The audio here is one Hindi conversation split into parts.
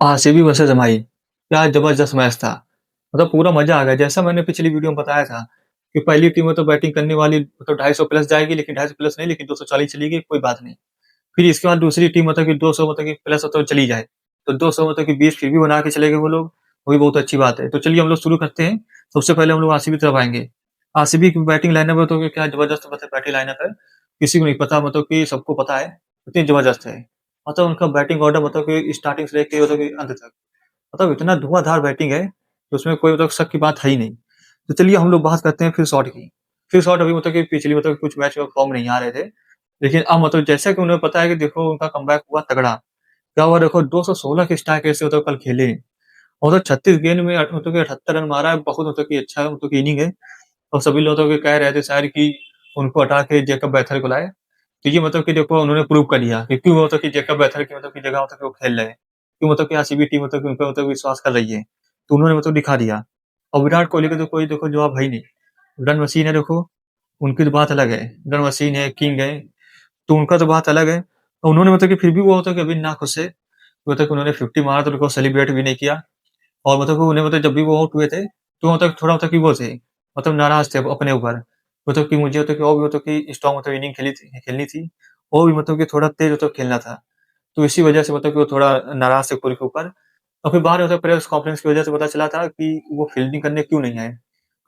आरसीबी वर्सेस एमआई, क्या जबरदस्त मैच था। मतलब पूरा मजा आ गया। जैसा मैंने पिछली वीडियो में बताया था कि पहली टीम तो बैटिंग करने वाली मतलब 250 प्लस जाएगी, लेकिन 250 प्लस नहीं, लेकिन 240 चली गई, कोई बात नहीं। फिर इसके बाद दूसरी टीम मतलब कि 200 मतलब कि प्लस तो चली जाए, तो 200 मतलब कि 20 फिर भी बना के चले गए वो लोग, वो भी बहुत अच्छी बात है। तो चलिए हम लोग शुरू करते हैं। सबसे पहले हम लोग आरसीबी तरफ आएंगे। आरसीबी की बैटिंग लाइनअप है तो क्या जबरदस्त मतलब बैटिंग लाइनअप है, किसी को नहीं पता, मतलब कि सबको पता है इतनी जबरदस्त है। मतलब उनका बैटिंग ऑर्डर मतलब कि स्टार्टिंग से लेके मतलब कि अंत तक, मतलब इतना धुआंधार बैटिंग है कि उसमें कोई मतलब शक की बात है ही नहीं। तो चलिए हम लोग बात करते हैं फिर शॉट की। फिर शॉट अभी मतलब कि पिछली मतलब कुछ मैच में फॉर्म नहीं आ रहे थे, लेकिन अब मतलब जैसा कि उन्हें पता है कि देखो उनका कमबैक हुआ तगड़ा। क्या हुआ देखो, 216 के स्ट्राइक रेट से मतलब कल खेले, और तो 36 गेंद में मतलब कि 78 रन मारा है। बहुत मतलब कि अच्छा मतलब कि इनिंग है। और सभी लोग तो कह रहे थे शायद कि उनको हटा के जेकब बैथर को लाए। तो ये मतलब कि देखो उन्होंने प्रूव कर दिया कि क्यों मतलब कि जेकब बैथर की मतलब की जगह मतलब कि वो खेल रहे हैं, क्यों मतलब कि आरसीबी टीम मतलब कि उन पे मतलब विश्वास कर रही है। तो उन्होंने मतलब दिखा दिया। और विराट कोहली का तो कोई देखो जवाब है ही नहीं। रन मशीन है देखो, उनकी तो बात अलग है। रन मशीन है, किंग है, तो उनका तो बात अलग है। और उन्होंने मतलब कि फिर भी वो होता है कि अभी ना खुश से मतलब कि उन्होंने 50 मारा तो उनको सेलिब्रेट भी नहीं किया। और मतलब कि उन्हें मतलब जब भी वो आउट हुए थे तो मतलब थोड़ा मतलब कि वो थे, मतलब नाराज थे अपने ऊपर। मतलब कि मुझे मतलब कि और भी मतलब कि स्ट्रॉन्ग मतलब इनिंग खेलनी थी, और भी मतलब कि थोड़ा तेज मतलब खेलना था। तो इसी वजह से मतलब कि वो थोड़ा नाराज थे कोहली के ऊपर। और फिर बाद में मतलब प्रेस कॉन्फ्रेंस की वजह से पता चला था कि वो फील्डिंग करने क्यों नहीं आए।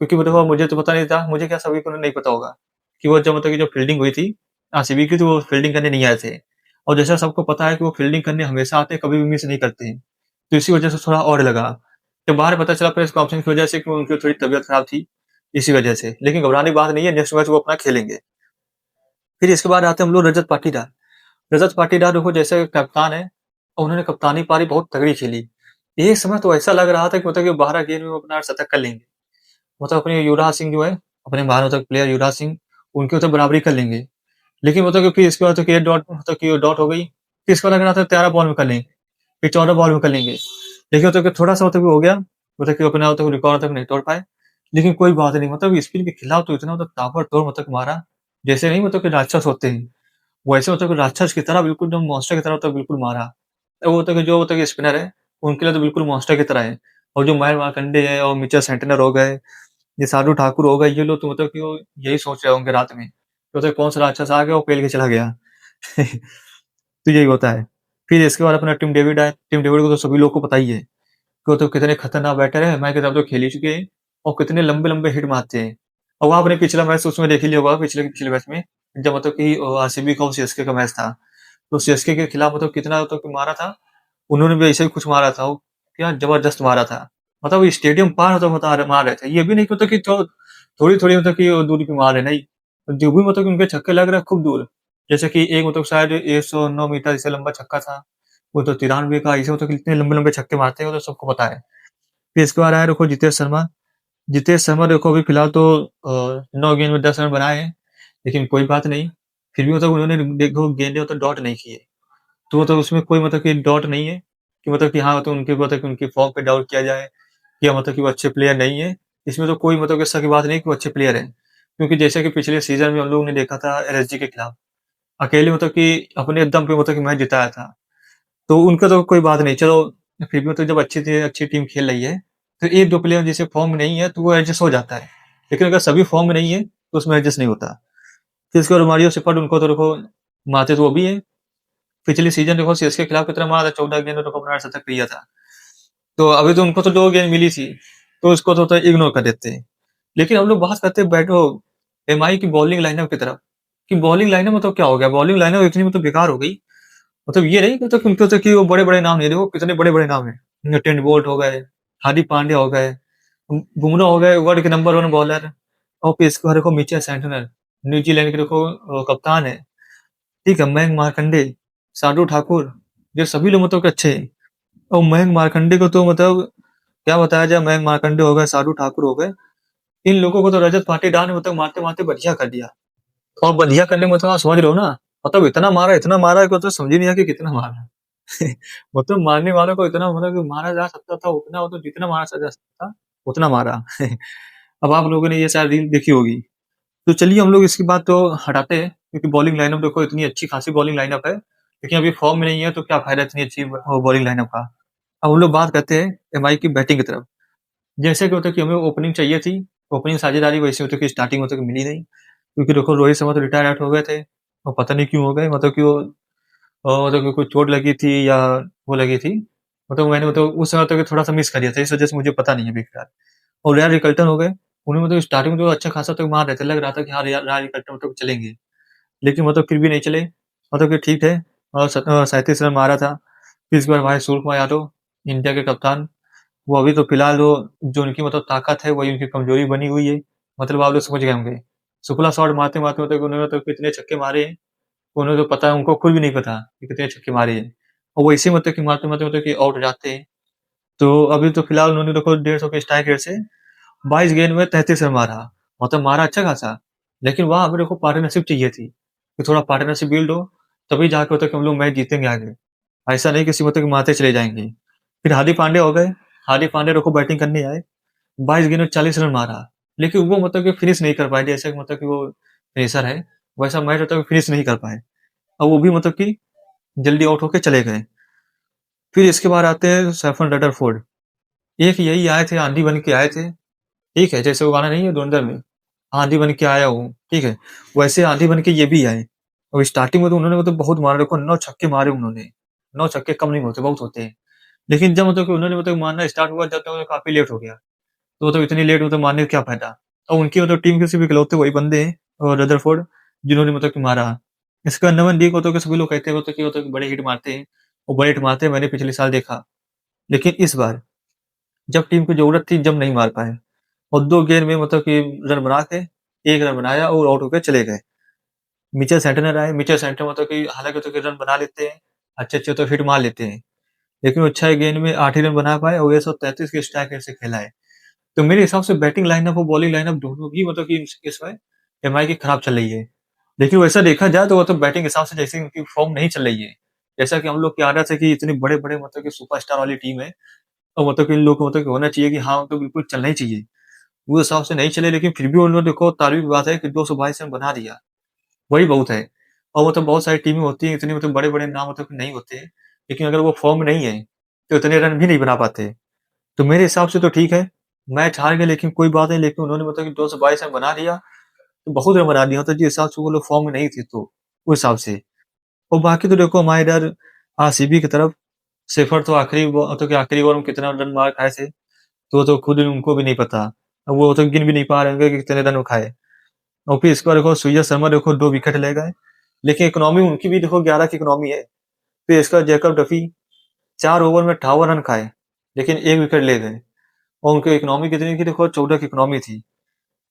क्योंकि मतलब मुझे तो पता नहीं था, मुझे क्या सभी को नहीं पता होगा कि वो जब मतलब कि जो फील्डिंग हुई थी आरसीबी की, तो वो फील्डिंग करने नहीं आए थे। और जैसा सबको पता है कि वो फील्डिंग करने हमेशा आते हैं, कभी भी मिस नहीं करते हैं। तो इसी वजह से थोड़ा और लगा। जब बाद में पता चला प्रेस कॉन्फ्रेंस की वजह से कि उनकी थोड़ी तबीयत खराब थी, इसी वजह से। लेकिन घबराने की बात नहीं है, नेक्स्ट मैच वो अपना खेलेंगे। फिर इसके बाद आते हैं हम लोग रजत पाटीदार। रजत पाटीदार देखो जैसे कप्तान है, और उन्होंने कप्तानी पारी बहुत तगड़ी खेली। एक समय तो ऐसा लग रहा था कि मतलब कि 12 गेंद में वो अपना शतक कर लेंगे। मतलब अपने युवराज सिंह जो है, अपने महारथक प्लेयर युवराज सिंह, उनकी मतलब बराबरी कर लेंगे। लेकिन मतलब कि फिर इसके बाद तो कि डॉट मतलब कि डॉट हो गई। फिर इसके बाद लग रहा था 13 बॉल में कर लेंगे, फिर 14 बॉल में कर लेंगे। लेकिन मतलब कि थोड़ा-सा मतलब हो गया, मतलब कि अपना मतलब रिकॉर्ड तक नहीं तोड़ पाए। लेकिन कोई बात नहीं, मतलब स्पिन के खिलाफ तो इतना मतलब ताबड़तोड़ मतलब मारा, जैसे नहीं मतलब कि राक्षस होते हैं, वैसे मतलब कि राक्षस की तरह बिल्कुल एकदम मॉन्स्टर की तरह मतलब बिल्कुल मारा। वो मतलब कि जो मतलब कि स्पिनर है, उनके लिए तो बिल्कुल मॉन्स्टर की तरह है। और जो मयंक मार्कंडे है और मिचेल सेंटनर हो गए, ये शार्दुल ठाकुर हो गए, ये लोग तो मतलब कि वो यही सोच रहे होंगे रात में, कि मतलब कौन सा राक्षस आ गया और पेल के चला गया। तो यही होता है। फिर इसके बाद अपना टिम डेविड आए। टिम डेविड को तो सभी लोग को पता ही है कि वो तो कितने खतरनाक बैटर है, मैं किताब तो खेल ही चुके हैं, और कितने लंबे-लंबे हिट मारते हैं। और वो आपने पिछला मैच उसमें देख ही लिया होगा, पिछले पिछले मैच में, जब मतलब कि आरसीबी का और सीएसके का मैच था। तो सीएसके के खिलाफ मतलब कितना मतलब कि मारा था, उन्होंने भी ऐसे ही कुछ मारा था। वो क्या जबरदस्त मारा था। मतलब स्टेडियम पार होता होता मार रहे थे। ये भी नहीं कि मतलब कि थोड़ी-थोड़ी मतलब कि दूरी पे मार रहे, नहीं। जो भी मतलब कि उनके छक्के लग रहे हैं खूब दूर। जैसे कि एक मतलब शायद 109 मीटर से लंबा छक्का था। वो तो 93 का, ऐसे मतलब कि इतने लंबे-लंबे छक्के मारते हैं, वो तो सबको पता है। फिर इसके बाद आया देखो जितेश शर्मा। जितेश शर्मा देखो अभी फिलहाल तो 9 गेंद में 10 रन बनाए हैं, लेकिन कोई बात नहीं। फिर भी मतलब उन्होंने देखो गेंदें मतलब डॉट नहीं किए। तो मतलब उसमें कोई मतलब कि डाउट नहीं है कि मतलब कि हाँ, तो उनके मतलब कि उनकी फॉर्म पे डाउट किया जाए, या मतलब कि वो अच्छे प्लेयर नहीं है। इसमें तो कोई मतलब ऐसा की बात नहीं कि वो अच्छे प्लेयर हैं। क्योंकि जैसे कि पिछले सीज़न में हम लोगों ने देखा था एलएसजी के खिलाफ, अकेले मतलब कि अपने दम पे मतलब कि मैच जिताया था। तो उनका तो कोई बात नहीं, चलो फिर भी मतलब जब अच्छी टीम खेल रही है, तो 1-2 प्लेयर जैसे फॉर्म में नहीं है, तो वो एडजस्ट हो जाता है। लेकिन अगर सभी फॉर्म में नहीं है, तो उसमें एडजस्ट नहीं होता। फिर उसके बाद मारियो शेफर्ड, उनको तो देखो मारते तो वो भी हैं। पिछले सीज़न देखो सीएसके के खिलाफ कितना मारा था, 14 गेंदों पे अपना शतक लिया था। तो अभी तो उनको तो 2 गेंद मिली थी, तो उसको तो इग्नोर कर देते हैं। लेकिन हम लोग बात करते हैं एमआई की बॉलिंग लाइनअप की तरफ, कि बॉलिंग लाइनअप मतलब क्या हो गया? बॉलिंग लाइनअप इतनी मतलब बेकार हो गई। मतलब ये नहीं मतलब कि उनके तो कि वो बड़े-बड़े नाम नहीं, देखो कितने बड़े-बड़े नाम हैं। टेंट बोल्ट हो गए, हार्दिक पांड्या हो गए, बुमराह हो गए, वर्ल्ड के नंबर 1 बॉलर। और फिर इसके बाद देखो मिचेल सेंटनर, न्यूजीलैंड के देखो कप्तान है। ठीक है, मयंक मार्कंडे, शार्दुल ठाकुर, ये सभी लोग मतलब कि अच्छे हैं। और मयंक मार्कंडे को तो मतलब क्या बताया जाए, मयंक मार्कंडे हो गए, शार्दुल ठाकुर हो गए, इन लोगों को तो रजत पाटीदार ने मतलब मारते-मारते बढ़िया कर दिया। और बढ़िया करने में मतलब आप समझ रहे हो ना, मतलब इतना मारा कि मतलब समझ ही नहीं आया कि कितना मारा। मतलब मारने वालों को इतना मतलब कि मारा जा सकता था उतना, मतलब जितना मारा जा सकता था, उतना मारा। अब आप लोगों ने ये शायद रील देखी होगी। तो चलिए हम लोग इसकी बात तो हटाते हैं, क्योंकि बॉलिंग लाइनअप देखो इतनी अच्छी खासी बॉलिंग लाइनअप है, लेकिन अभी फॉर्म में नहीं है, तो क्या फायदा इतनी अच्छी बॉलिंग लाइनअप का। अब हम लोग बात करते हैं एमआई की बैटिंग की तरफ। जैसे कि मतलब कि हमें ओपनिंग चाहिए थी, ओपनिंग साझेदारी वैसे मतलब कि स्टार्टिंग मतलब कि मिली नहीं, क्योंकि देखो रोहित शर्मा तो रिटायर आउट हो गए थे और पता नहीं क्यों हो गए, मतलब कि वो मतलब कि कोई चोट लगी थी या वो लगी थी, मतलब मैंने मतलब उस समय तो थोड़ा सा मिस कर दिया था, इस वजह से मुझे पता नहीं है अभी फिलहाल। और रियान रिकल्टन हो गए, उन्हें मतलब स्टार्टिंग में तो अच्छा खासा तो मार रहे थे, लग रहा था कि हाँ रियान रिकल्टन मतलब चलेंगे, लेकिन मतलब फिर भी नहीं चले, मतलब कि ठीक है। और 37 रन मारा था। फिर इस बार भाई सूर्य कुमार यादव, इंडिया के कप्तान, वो अभी तो फिलहाल वो जो उनकी मतलब ताकत है वही उनकी कमजोरी बनी हुई है, मतलब आप लोग समझ गए होंगे। शुक्ला शॉट मारते मारते मतलब उन्होंने तो कितने छक्के मारे हैं, उन्हें तो पता है, उनको खुद भी नहीं पता कि कितने छक्के मारे हैं, और वो इसी मतलब कि मारते मारते मतलब कि आउट हो जाते हैं। तो अभी तो फिलहाल उन्होंने देखो 150 के स्ट्राइक रेट से 22 गेंद में 33 रन मारा, मतलब मारा अच्छा खासा, लेकिन वहां हमें देखो पार्टनरशिप चाहिए थी कि थोड़ा पार्टनरशिप बिल्ड हो, तभी जाके होता कि हम लोग मैच जीतेंगे आगे। ऐसा नहीं किसी मतलब कि मारते चले जाएंगे। फिर हार्दिक पांडे हो गए, हार्दिक पांडे देखो बैटिंग करने आए, 22 गेंद में 40 रन मारा, लेकिन वो मतलब कि फिनिश नहीं कर पाए, जैसे कि मतलब कि वो फिनिशर है, वैसा मैच होता है फिनिश नहीं कर पाए, और वो भी मतलब कि जल्दी आउट होके चले गए। फिर इसके बाद आते हैं सैफन रदरफोर्ड, एक यही आए थे, आंधी बन के आए थे, ठीक है, जैसे वो गाना नहीं है धुरंधर में, आंधी बन के आया हूँ, ठीक है, वैसे आंधी बन के ये भी आए। और स्टार्टिंग में तो उन्होंने मतलब बहुत मारा, देखो 9 छक्के मारे उन्होंने, 9 छक्के कम नहीं होते, बहुत होते हैं। लेकिन जब मतलब कि उन्होंने मतलब मारना स्टार्ट हुआ, जब तक काफी लेट हो गया, तो मतलब इतनी लेट मतलब मारने का क्या फायदा। और उनकी मतलब टीम के सिर्फ इकलौते वही बंदे हैं और रदरफोर्ड, जिन्होंने मतलब कि मारा। इसका नमन डी को तो कि सभी लोग कहते हैं कि बड़े हिट मारते हैं, वो बड़े हिट मारते हैं, मैंने पिछले साल देखा, लेकिन इस बार जब टीम को जरूरत थी जब नहीं मार पाए, और 2 गेंद में मतलब कि रन बना के 1 रन बनाया और आउट होकर चले गए। मिचेल सेंटनर आए, मिचेल सेंटनर मतलब कि हालांकि तो कि रन बना लेते हैं, अच्छे अच्छे तो हिट मार लेते हैं, लेकिन वो 6 गेंद में 8 ही रन बना पाए और 133 के स्ट्राइक रेट से खेला है। तो मेरे हिसाब से बैटिंग लाइनअप और बॉलिंग लाइनअप दोनों ही मतलब कि इस समय एमआई की खराब चल रही है। लेकिन वैसा देखा जाए तो वो तो बैटिंग के हिसाब से जैसे उनकी फॉर्म नहीं चल रही है, जैसा कि हम लोग की आदत है कि इतने बड़े बड़े मतलब कि सुपरस्टार वाली टीम है, और मतलब कि इन लोग को मतलब कि होना चाहिए कि हाँ तो बिल्कुल चलना ही चाहिए, वो हिसाब से नहीं चले, लेकिन फिर भी उन्होंने देखो तारीफ की बात है कि 222 रन बना दिया, वही बहुत है। और मतलब बहुत सारी टीमें होती हैं इतनी मतलब बड़े बड़े नाम मतलब कि नहीं होते, लेकिन अगर वो फॉर्म में नहीं है तो इतने रन भी नहीं बना पाते। तो मेरे हिसाब से तो ठीक है, मैच हार गए लेकिन कोई बात नहीं, लेकिन उन्होंने मतलब कि 222 रन बना दिया, तो बहुत रन बना दिया, मतलब जिस हिसाब से वो लोग फॉर्म में नहीं थे तो उस हिसाब से। और बाकी तो देखो हमारे इधर आरसीबी की तरफ शेफर तो आखिरी ओवर में कितना रन मार खाए थे, तो वो तो खुद उनको भी नहीं पता, अब वो तो गिन भी नहीं पा रहे होंगे कि कितने रन वो खाए। और फिर इसके बाद देखो सूर्य शर्मा देखो 2 विकेट ले गए, लेकिन इकोनॉमी उनकी भी देखो 11 की इकोनॉमी है। फिर इसका जैकब डफी 4 ओवर में 58 रन खाए, लेकिन 1 विकेट ले गए, और उनकी इकोनॉमी कितनी की देखो 14 की इकोनॉमी थी।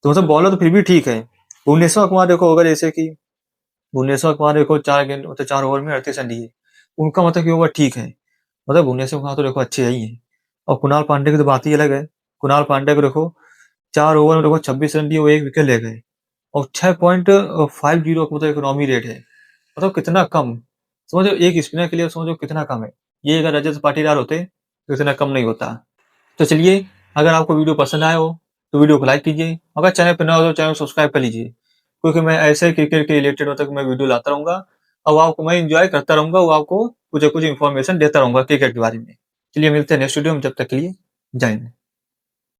तो मतलब बॉलर तो फिर भी ठीक है। भुवनेश्वर कुमार देखो अगर जैसे कि भुवनेश्वर कुमार देखो 4 गेंद मतलब 4 ओवर में 38 रन दिए, उनका मतलब कि ओवर ठीक है, मतलब भुवनेश्वर कुमार तो देखो अच्छे ही है। और कुणाल पांडे की तो बात ही अलग है। कुणाल पांडे को देखो 4 ओवर में देखो 26 रन दिए, वो 1 विकेट ले गए, और 6.50 मतलब इकोनॉमी रेट है, मतलब कितना कम। समझो एक स्पिनर के लिए समझो कितना कम है। ये अगर रजत पाटीदार होते तो इतना कम नहीं होता। तो चलिए, अगर आपको वीडियो पसंद आया हो तो वीडियो को लाइक कीजिए, अगर चैनल पर नया हो तो चैनल को सब्सक्राइब कर लीजिए, क्योंकि मैं ऐसे क्रिकेट के रिलेटेड मतलब मैं वीडियो लाता रहूंगा, और आपको मैं इंजॉय करता रहूंगा, वो आपको कुछ ना कुछ इन्फॉर्मेशन देता रहूंगा क्रिकेट के बारे में। चलिए मिलते हैं नेक्स्ट वीडियो में, जब तक के लिए जय हिंद।